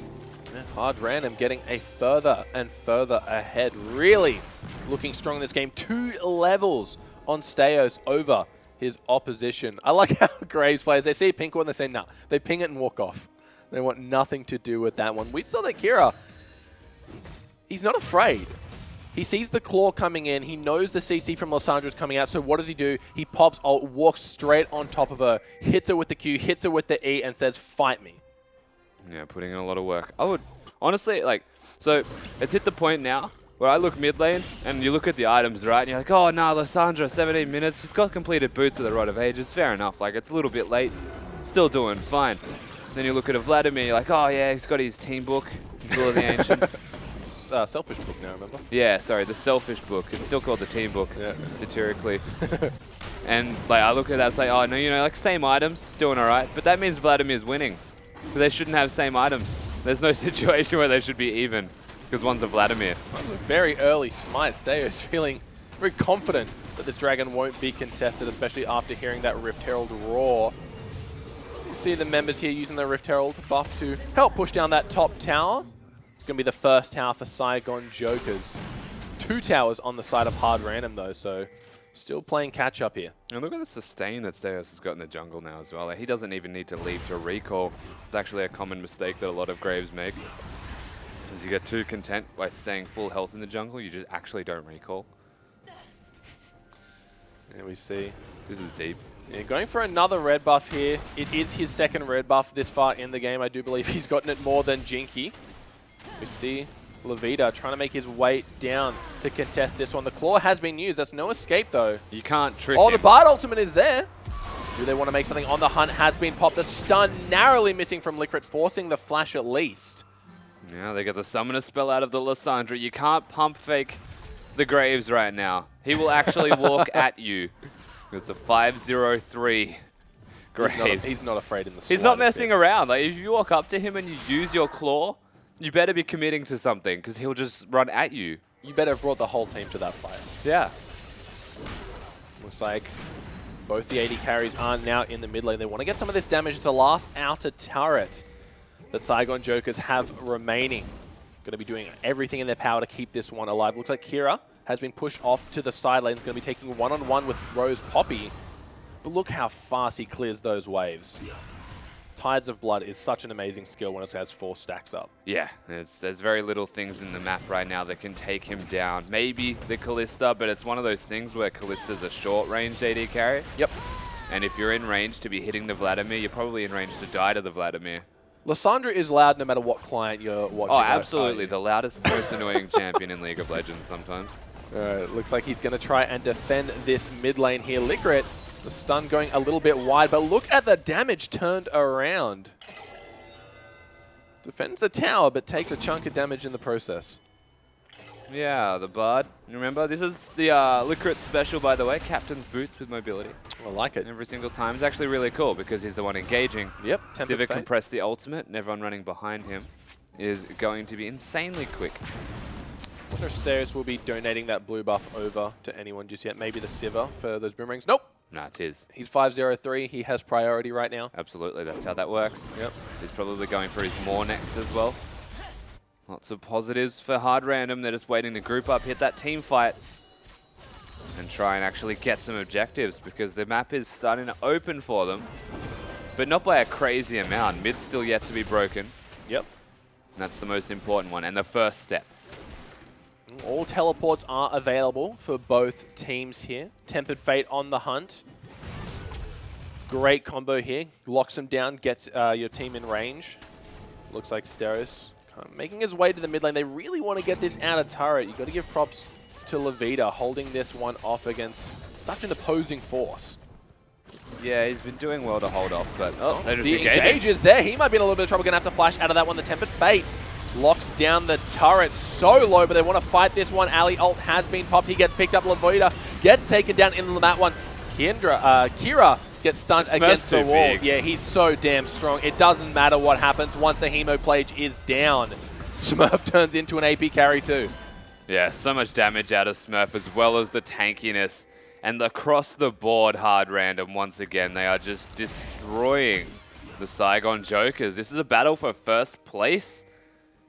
Yeah, Hard Random getting a further and further ahead. Really looking strong in this game. 2 levels on Steos over his opposition. I like how Graves players, they see pink one, they say, nah. They ping it and walk off. They want nothing to do with that one. We saw that Kira, he's not afraid. He sees the claw coming in. He knows the CC from Lissandra is coming out. So what does he do? He pops ult, walks straight on top of her, hits her with the Q, hits her with the E, and says, fight me. Yeah, putting in a lot of work. I would, honestly, like, so it's hit the point now where I look mid lane and you look at the items, right? And you're like, oh, nah, Lissandra, 17 minutes. He's got completed boots with a Rod of Ages. Fair enough. Like, it's a little bit late. Still doing fine. Then you look at a Vladimir, you're like, oh, yeah, he's got his team book, Duel of the Ancients. Selfish book now, remember? Yeah, sorry, the Selfish book. It's still called the team book, yeah, satirically. And like I look at that and say, oh no, you know, like same items, it's doing all right. But that means Vladimir's winning. They shouldn't have same items. There's no situation where they should be even, because one's a Vladimir. That was a very early smite. Steos feeling very confident that this dragon won't be contested, especially after hearing that Rift Herald roar. You see the members here using the Rift Herald buff to help push down that top tower. It's going to be the first tower for Saigon Jokers. 2 towers on the side of Hard Random, though, so still playing catch-up here. And look at the sustain that Steos has got in the jungle now as well. Like, he doesn't even need to leave to recall. It's actually a common mistake that a lot of Graves make. As you get too content by staying full health in the jungle, you just actually don't recall. There we see. This is deep. Yeah, going for another red buff here. It is his second red buff this far in the game. I do believe he's gotten it more than Jinky. We see Levita trying to make his way down to contest this one. The claw has been used. That's no escape, though. You can't trick him. The Bard ultimate is there. Do they want to make something on the hunt? Has been popped. The stun narrowly missing from Licorice, forcing the flash at least. Yeah, they get the summoner spell out of the Lissandra. You can't pump fake the Graves right now. He will actually walk at you. It's a 5-0-3 Graves. He's not afraid in the He's not messing around. Like, if you walk up to him and you use your claw, you better be committing to something, because he'll just run at you. You better have brought the whole team to that fight. Yeah. Looks like both the AD carries are now in the mid lane. They want to get some of this damage. It's the last outer turret that Saigon Jokers have remaining. Going to be doing everything in their power to keep this one alive. Looks like Kira has been pushed off to the side lane. He's going to be taking one-on-one with Rose Poppy. But look how fast he clears those waves. Tides of Blood is such an amazing skill when it has 4 stacks up. Yeah, there's very little things in the map right now that can take him down. Maybe the Callista, but it's one of those things where Callista's a short-range AD carry. Yep. And if you're in range to be hitting the Vladimir, you're probably in range to die to the Vladimir. Lissandra is loud no matter what client you're watching. Oh, absolutely. The loudest, most annoying champion in League of Legends sometimes. Looks like he's going to try and defend this mid lane here. Licorice, the stun going a little bit wide, but look at the damage turned around. Defends a tower, but takes a chunk of damage in the process. Yeah, the Bard. Remember, this is the Licorice special, by the way. Captain's Boots with mobility. I like it. Every single time. It's actually really cool because he's the one engaging. Yep. Civic can press the ultimate, and everyone running behind him is going to be insanely quick. I wonder if Stereos will be donating that blue buff over to anyone just yet. Maybe the Sivir for those boomerangs. Nope. Nah, it's his. He's 503. He has priority right now. Absolutely, that's how that works. Yep. He's probably going for his Maw next as well. Lots of positives for Hard Random. They're just waiting to group up, hit that team fight, and try and actually get some objectives because the map is starting to open for them, but not by a crazy amount. Mid's still yet to be broken. Yep. And that's the most important one and the first step. All teleports are available for both teams here. Tempered Fate on the hunt. Great combo here. Locks him down, gets your team in range. Looks like Steros making his way to the mid lane. They really want to get this out of turret. You've got to give props to Levita holding this one off against such an opposing force. Yeah, he's been doing well to hold off, but they're just the engaging. engage is there. He might be in a little bit of trouble. Going to have to flash out of that one. The Tempered Fate locks down the turret so low, but they want to fight this one. Ali ult has been popped. He gets picked up. Levita gets taken down in that one. Kira gets stunned against the wall. Big. Yeah, he's so damn strong. It doesn't matter what happens once the Hemoplage is down. Smurf turns into an AP carry too. Yeah, so much damage out of Smurf as well as the tankiness. And across the board, Hard Random, once again, they are just destroying the Saigon Jokers. This is a battle for first place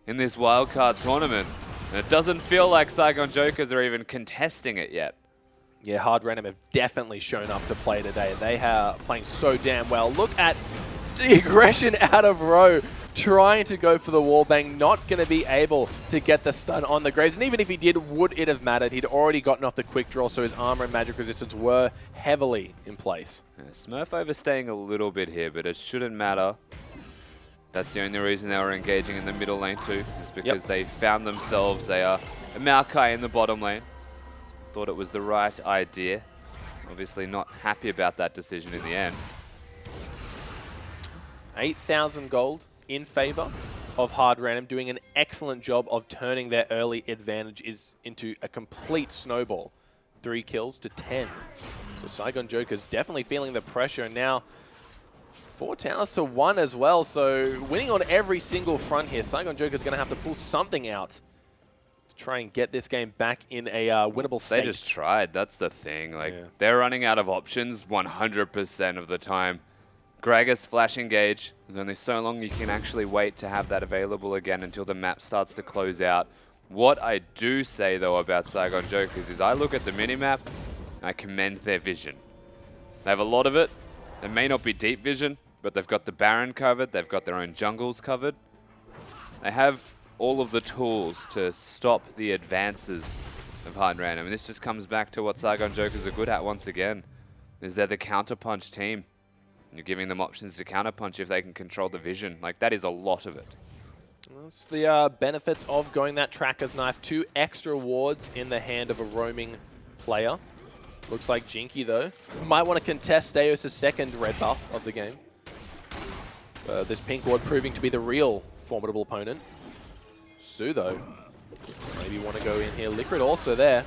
in this wildcard tournament. And it doesn't feel like Saigon Jokers are even contesting it yet. Yeah, Hard Random have definitely shown up to play today. They are playing so damn well. Look at the aggression out of Rowe, trying to go for the wallbang, not going to be able to get the stun on the Graves. And even if he did, would it have mattered? He'd already gotten off the quick draw, so his armor and magic resistance were heavily in place. Yeah, Smurf overstaying a little bit here, but it shouldn't matter. That's the only reason they were engaging in the middle lane too, is because they found themselves a Maokai in the bottom lane. Thought it was the right idea. Obviously not happy about that decision in the end. 8,000 gold in favor of Hard Random, doing an excellent job of turning their early advantages into a complete snowball. 3 kills to 10. So Saigon Joker's definitely feeling the pressure. And now 4 towers to 1 as well. So winning on every single front here. Saigon Joker's going to have to pull something out to try and get this game back in a winnable state. They just tried. That's the thing. Like they're running out of options 100% of the time. Gragas flash engage. There's only so long you can actually wait to have that available again until the map starts to close out. What I do say, though, about Saigon Jokers is I look at the minimap and I commend their vision. They have a lot of it. It may not be deep vision, but they've got the Baron covered. They've got their own jungles covered. They have all of the tools to stop the advances of Hard Random. And this just comes back to what Saigon Jokers are good at once again, is they're the counterpunch team. You're giving them options to counterpunch if they can control the vision. Like, that is a lot of it. That's the benefits of going that Tracker's Knife. 2 extra wards in the hand of a roaming player. Looks like Jinky, though, might want to contest Steos' second red buff of the game. This pink ward proving to be the real formidable opponent. Su, though, maybe want to go in here. Liquid also there.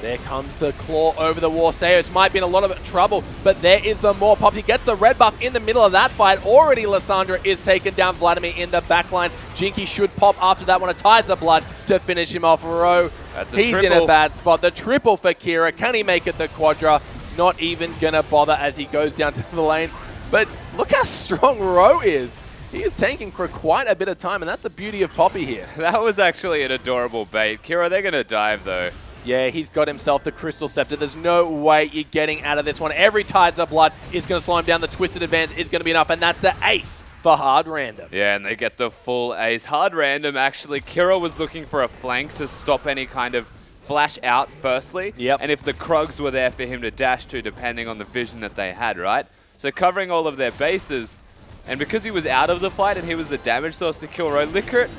There comes the claw over the wall. Steos might be in a lot of trouble, but there is the more pop. He gets the red buff in the middle of that fight. Already Lissandra is taken down. Vladimir in the backline. Jinky should pop after that one. A Tides of Blood to finish him off. Rowe, he's in a bad spot. The triple for Kira. Can he make it the quadra? Not even going to bother as he goes down to the lane. But look how strong Rowe is. He is tanking for quite a bit of time, and that's the beauty of Poppy here. That was actually an adorable bait. Kira, they're going to dive, though. Yeah, he's got himself the Crystal Scepter. There's no way you're getting out of this one. Every Tides of Blood is going to slow him down. The Twisted Advance is going to be enough, and that's the ace for Hard Random. Yeah, and they get the full ace. Hard Random, actually, Kira was looking for a flank to stop any kind of flash out firstly. Yep. And if the Krugs were there for him to dash to, depending on the vision that they had, right? So covering all of their bases, and because he was out of the fight and he was the damage source to kill Road, Licorice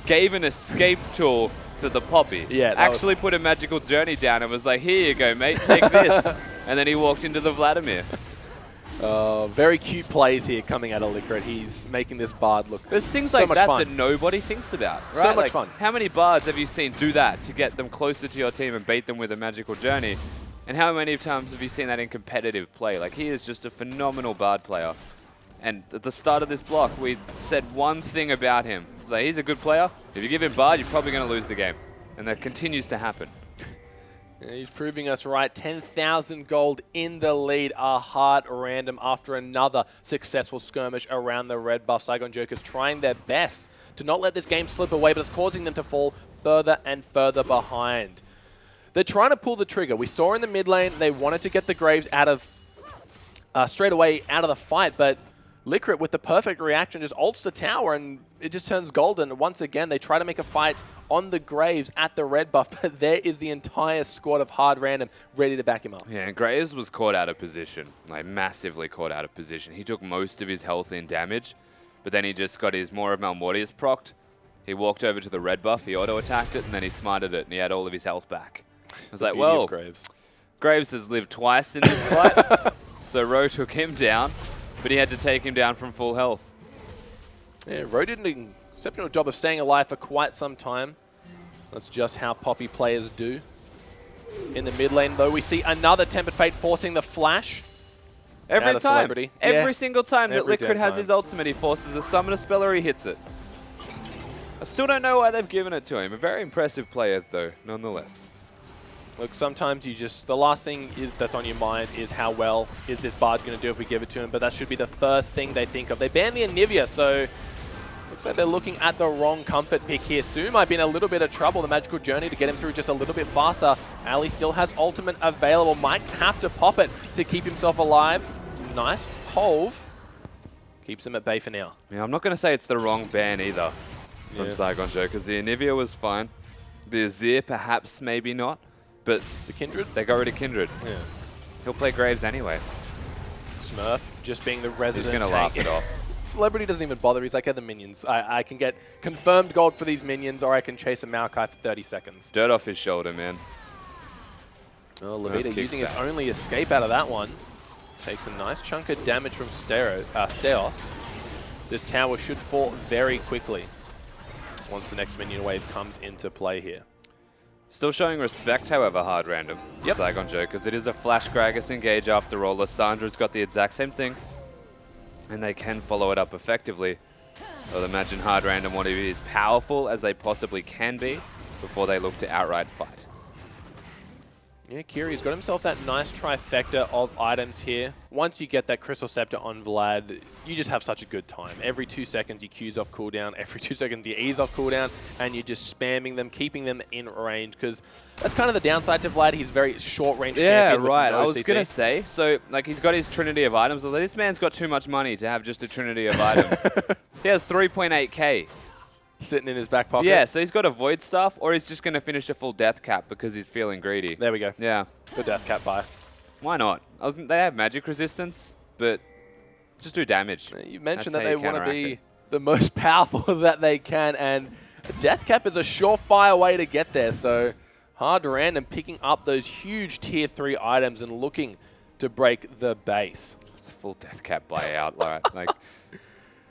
gave an escape tool to the Poppy. Yeah, actually put a magical journey down and was like, here you go, mate, take this. And then he walked into the Vladimir. Very cute plays here coming out of Licorice. He's making this Bard look There's things so like much that fun. that nobody thinks about, right? So much like, fun. How many Bards have you seen do that to get them closer to your team and bait them with a magical journey? And how many times have you seen that in competitive play? Like, he is just a phenomenal Bard player. And at the start of this block, we said one thing about him. It's like, he's a good player. If you give him Bard, you're probably going to lose the game. And that continues to happen. Yeah, he's proving us right. 10,000 gold in the lead. A Hard Random after another successful skirmish around the red buff. Saigon Jokers trying their best to not let this game slip away, but it's causing them to fall further and further behind. They're trying to pull the trigger. We saw in the mid lane, they wanted to get the Graves out of straight away out of the fight, but Licorice with the perfect reaction just ults the tower and it just turns golden. Once again, they try to make a fight on the Graves at the red buff, but there is the entire squad of Hard Random ready to back him up. Yeah, Graves was caught out of position, like massively caught out of position. He took most of his health in damage, but then he just got his More of Malmortius procced. He walked over to the red buff, he auto-attacked it, and then he smarted it, and he had all of his health back. I was like, well, Graves has lived twice in this fight, so Ro took him down, but he had to take him down from full health. Yeah, Ro did an exceptional job of staying alive for quite some time. That's just how Poppy players do. In the mid lane, though, we see another Tempered Fate forcing the flash. Every time. Every Yeah. single time that Every Liquid damn has time. his ultimate, he forces a Summoner spell or he hits it. I still don't know why they've given it to him. A very impressive player, though, nonetheless. Look, sometimes you just, the last thing that's on your mind is how well is this Bard going to do if we give it to him, but that should be the first thing they think of. They banned the Anivia, so looks like they're looking at the wrong comfort pick here. Su might be in a little bit of trouble, the Magical Journey to get him through just a little bit faster. Ali still has ultimate available, might have to pop it to keep himself alive. Nice Hove. Keeps him at bay for now. Yeah, I'm not going to say it's the wrong ban either from Saigon Joe, because the Anivia was fine. The Azir, perhaps, maybe not. But The Kindred? they got rid of Kindred. Yeah. He'll play Graves anyway. Smurf just being the He's resident going to tank. laugh it off. Celebrity doesn't even bother. He's like, the minions. I can get confirmed gold for these minions, or I can chase a Maokai for 30 seconds. Dirt off his shoulder, man. Oh, Smurf Levita kicks using his back. only escape out of that one. Takes a nice chunk of damage from Steos. This tower should fall very quickly once the next minion wave comes into play here. Still showing respect, however, Hard Random. Yep. Saigon Joe, because it is a Flash Gragas engage after all. Lissandra's got the exact same thing. And they can follow it up effectively. I'll imagine Hard Random want to be as powerful as they possibly can be before they look to outright fight. Yeah, Kiri's got himself that nice trifecta of items here. Once you get that Crystal Scepter on Vlad, you just have such a good time. Every 2 seconds you Q's off cooldown, every 2 seconds you E's off cooldown, and you're just spamming them, keeping them in range, because that's kind of the downside to Vlad. He's very short-range champion with right. no I was CC. going to say, so like he's got his trinity of items. Although this man's got too much money to have just a trinity of items. He has 3.8k. Sitting in his back pocket. Yeah, so he's got a Void Staff, or he's just going to finish a full Death Cap because he's feeling greedy. There we go. Yeah. Good Death Cap buy. Why not? They have magic resistance, but just do damage. You mentioned That's that how they you want to counteract be it. the most powerful that they can, and a Death Cap is a surefire way to get there. So Hard Random picking up those huge tier 3 items and looking to break the base. It's a full Death Cap buyout. like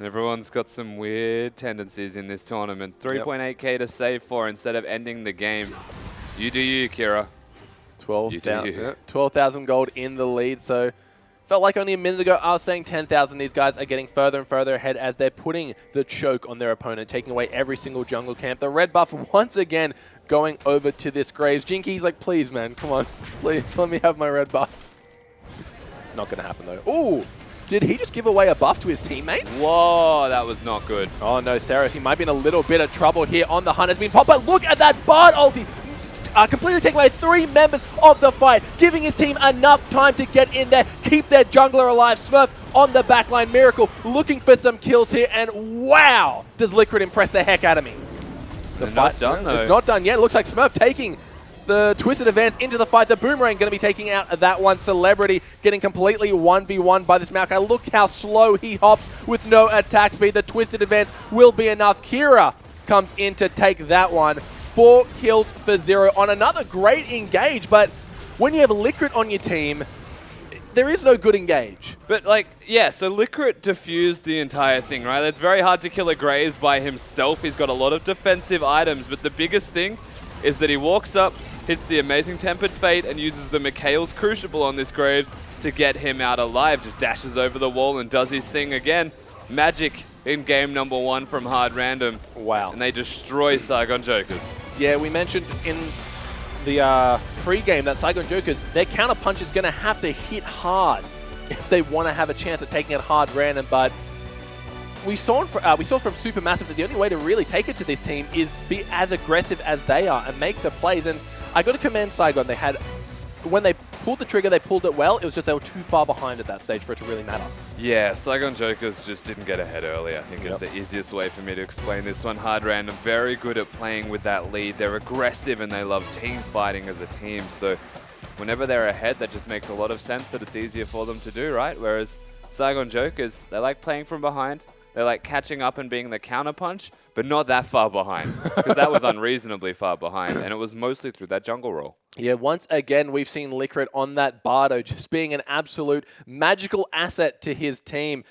everyone's got some weird tendencies in this tournament. 3.8k to save for instead of ending the game. You do you, Kira. 12,000 gold in the lead. So felt like only a minute ago I was saying 10,000. These guys are getting further and further ahead as they're putting the choke on their opponent, taking away every single jungle camp. The red buff once again going over to this Graves. Jinky's like, please, man, come on. Please, let me have my red buff. Not going to happen, though. Ooh! Did he just give away a buff to his teammates? Whoa, that was not good. Oh no, Saros, he might be in a little bit of trouble here on the hunt. Has been popped, but look at that Bard ulti! completely taking away 3 members of the fight, giving his team enough time to get in there, keep their jungler alive. Smurf on the backline, Miracle looking for some kills here, and wow, does Liquid impress the heck out of me. The fight done, though. It's not done yet. It looks like Smurf taking the Twisted Advance into the fight. The Boomerang going to be taking out that one. Celebrity getting completely 1v1 by this Maokai. Look how slow he hops with no attack speed. The Twisted Advance will be enough. Kira comes in to take that one. 4 kills for 0 on another great engage, but when you have Liquid on your team, there is no good engage. But, like, yeah, so Liquid diffused the entire thing, right? It's very hard to kill a Graves by himself. He's got a lot of defensive items, but the biggest thing is that he walks up, hits the amazing Tempered Fate, and uses the Mikhail's Crucible on this Graves to get him out alive. Just dashes over the wall and does his thing again. Magic in game number 1 from Hard Random. Wow. And they destroy Saigon Jokers. Yeah, we mentioned in the pre-game that Saigon Jokers, their counter punch is going to have to hit hard if they want to have a chance at taking it Hard Random, but we saw from Supermassive that the only way to really take it to this team is be as aggressive as they are and make the plays. And I got to commend Saigon. They had, when they pulled the trigger, they pulled it well. It was just they were too far behind at that stage for it to really matter. Yeah, Saigon Jokers just didn't get ahead early, I think is the easiest way for me to explain this one. Hard Random, very good at playing with that lead. They're aggressive and they love team fighting as a team. So whenever they're ahead, that just makes a lot of sense that it's easier for them to do, right? Whereas Saigon Jokers, they like playing from behind. They're like catching up and being the counterpunch, but not that far behind, because that was unreasonably far behind, and it was mostly through that jungle roll. Yeah, once again, we've seen Liquid on that Bardo just being an absolute magical asset to his team.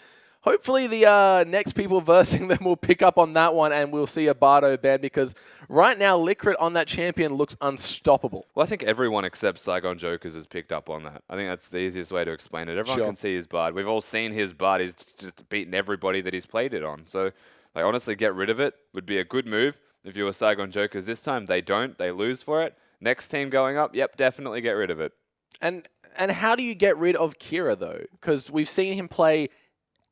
Hopefully the next people versing them will pick up on that one and we'll see a Bardo ban, because right now Liquid on that champion looks unstoppable. Well, I think everyone except Saigon Jokers has picked up on that. I think that's the easiest way to explain it. Everyone can see his Bard. We've all seen his Bard. He's just beaten everybody that he's played it on. So, like, honestly, get rid of it would be a good move. If you were Saigon Jokers this time, they don't. They lose for it. Next team going up, yep, definitely get rid of it. And how do you get rid of Kira, though? Because we've seen him play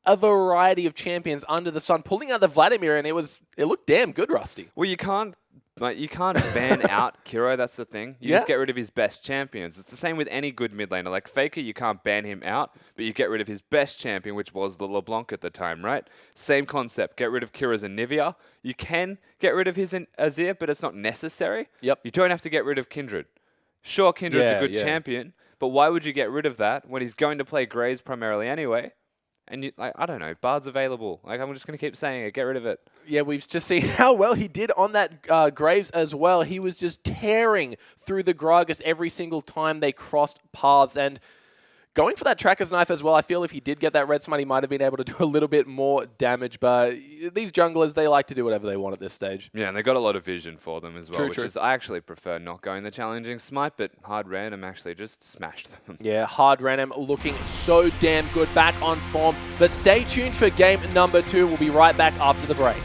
a variety of champions under the sun, pulling out the Vladimir, and it looked damn good, Rusty. Well, you can't ban out Kiro, that's the thing. You just get rid of his best champions. It's the same with any good mid laner. Like Faker, you can't ban him out, but you get rid of his best champion, which was the LeBlanc at the time, right? Same concept. Get rid of Kira's Anivia. You can get rid of his Azir, but it's not necessary. Yep. You don't have to get rid of Kindred. Sure, Kindred's a good champion, but why would you get rid of that when he's going to play Graves primarily anyway? And you, like, I don't know, Bard's available. Like, I'm just going to keep saying it. Get rid of it. Yeah, we've just seen how well he did on that Graves as well. He was just tearing through the Gragas every single time they crossed paths. And going for that Tracker's Knife as well, I feel if he did get that Red Smite, he might have been able to do a little bit more damage. But these junglers, they like to do whatever they want at this stage. Yeah, and they got a lot of vision for them as well, True. is, I actually prefer not going the challenging Smite, but Hard Random actually just smashed them. Yeah, Hard Random looking so damn good, back on form. But stay tuned for game number 2. We'll be right back after the break.